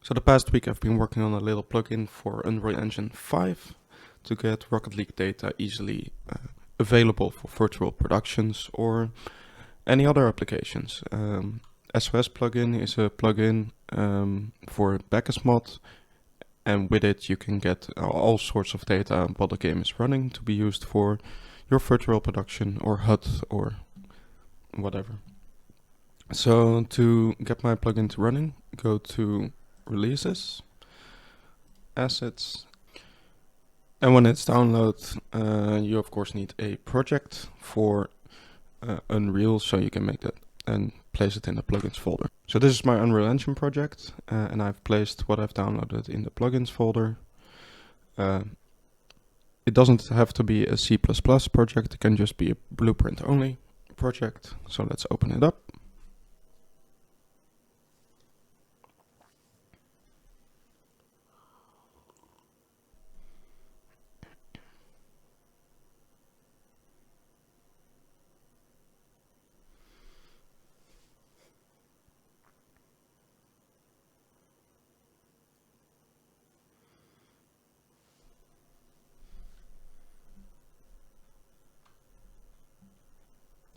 So the past week I've been working on a little plugin for Unreal Engine 5 to get Rocket League data easily available for virtual productions or any other applications. SOS-Plugin is a plugin for backend mod, and with it you can get all sorts of data while the game is running to be used for your virtual production or HUD or whatever. So to get my plugin to running, go to Releases, Assets, and when it's downloaded, you of course need a project for Unreal, so you can make that and place it in the plugins folder. So this is my Unreal Engine project, and I've placed what I've downloaded in the plugins folder. It doesn't have to be a C++ project, it can just be a blueprint only project. So let's open it up.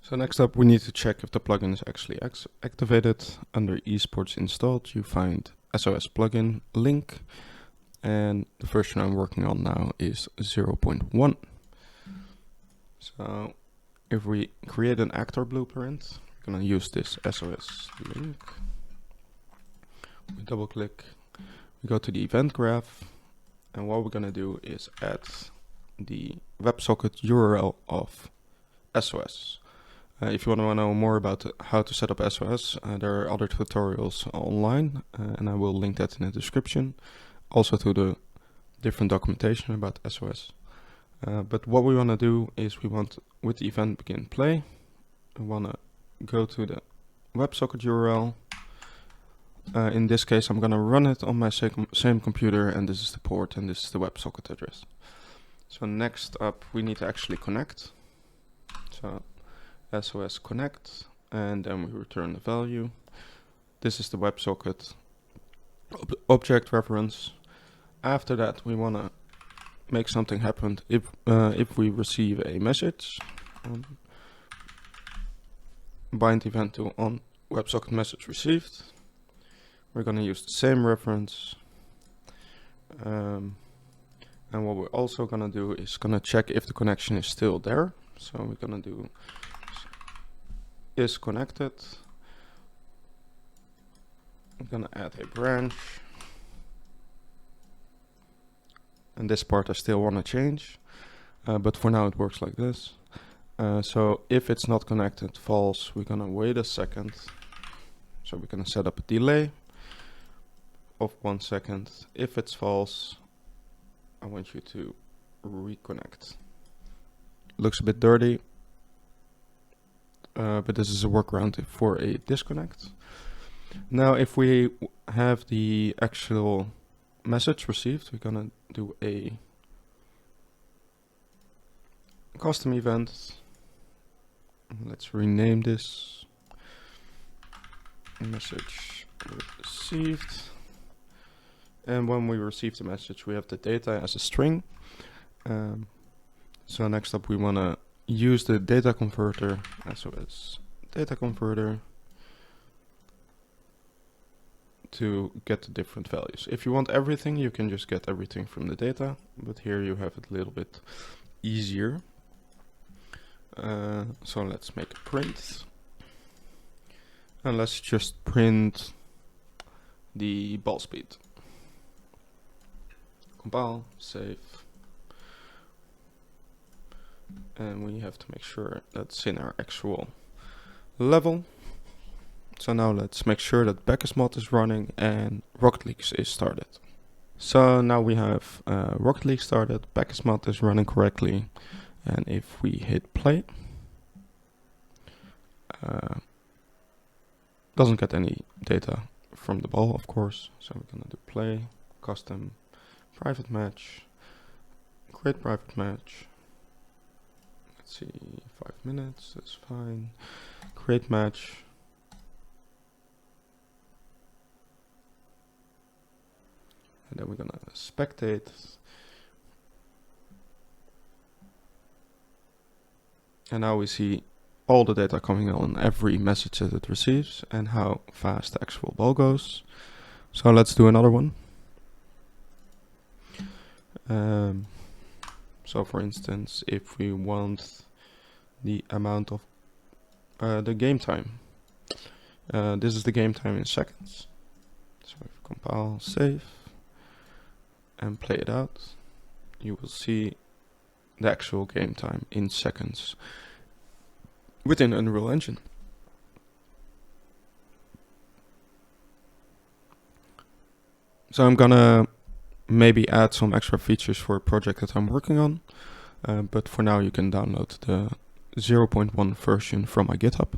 So next up we need to check if the plugin is actually activated. Under esports installed you find SOS-Plugin Link, and the version I'm working on now is 0.1. So if we create an actor blueprint, we're going to use this SOS link. We double click, we go to the event graph, and what we're going to do is add the WebSocket URL of SOS. If you want to know more about how to set up SOS, there are other tutorials online, and I will link that in the description. Also to the different documentation about SOS. But what we want to do is we want, with the event begin play, we want to go to the WebSocket URL. In this case I'm going to run it on my same computer, and this is the port and this is the WebSocket address. So next up we need to actually connect. So SOS connect, and then we return the value. This is the WebSocket object reference. After that we want to make something happen if we receive a message. Bind event to on WebSocket message received. We're going to use the same reference, and what we're also going to do is going to check if the connection is still there. So we're going to do is connected. I'm going to add a branch, and this part I still want to change, but for now it works like this. So if it's not connected, false, we're going to wait a second. So we're going to set up a delay of 1 second. If it's false, I want you to reconnect. Looks a bit dirty, but this is a workaround for a disconnect. Now if we have the actual message received, we're gonna do a custom event. Let's rename this message received, and when we receive the message we have the data as a string. So next up we want to use the data converter, SOS data converter, to get the different values. If you want everything, you can just get everything from the data, but here you have it a little bit easier. So let's make a print, and let's just print the ball speed. Compile, save, and we have to make sure that's in our actual level. So now let's make sure that backend mod is running and Rocket League is started. So now we have Rocket League started, backend mod is running correctly, and if we hit play, doesn't get any data from the ball, of course. So we're gonna do play, custom, private match, create private match. Let's see, 5 minutes, that's fine. Create match. And then we're gonna spectate. And now we see all the data coming on every message that it receives and how fast the actual ball goes. So let's do another one. So for instance, if we want the amount of the game time, this is the game time in seconds. So if we compile, save, and play it out, you will see the actual game time in seconds within Unreal Engine. So I'm gonna maybe add some extra features for a project that I'm working on, but for now you can download the 0.1 version from my GitHub.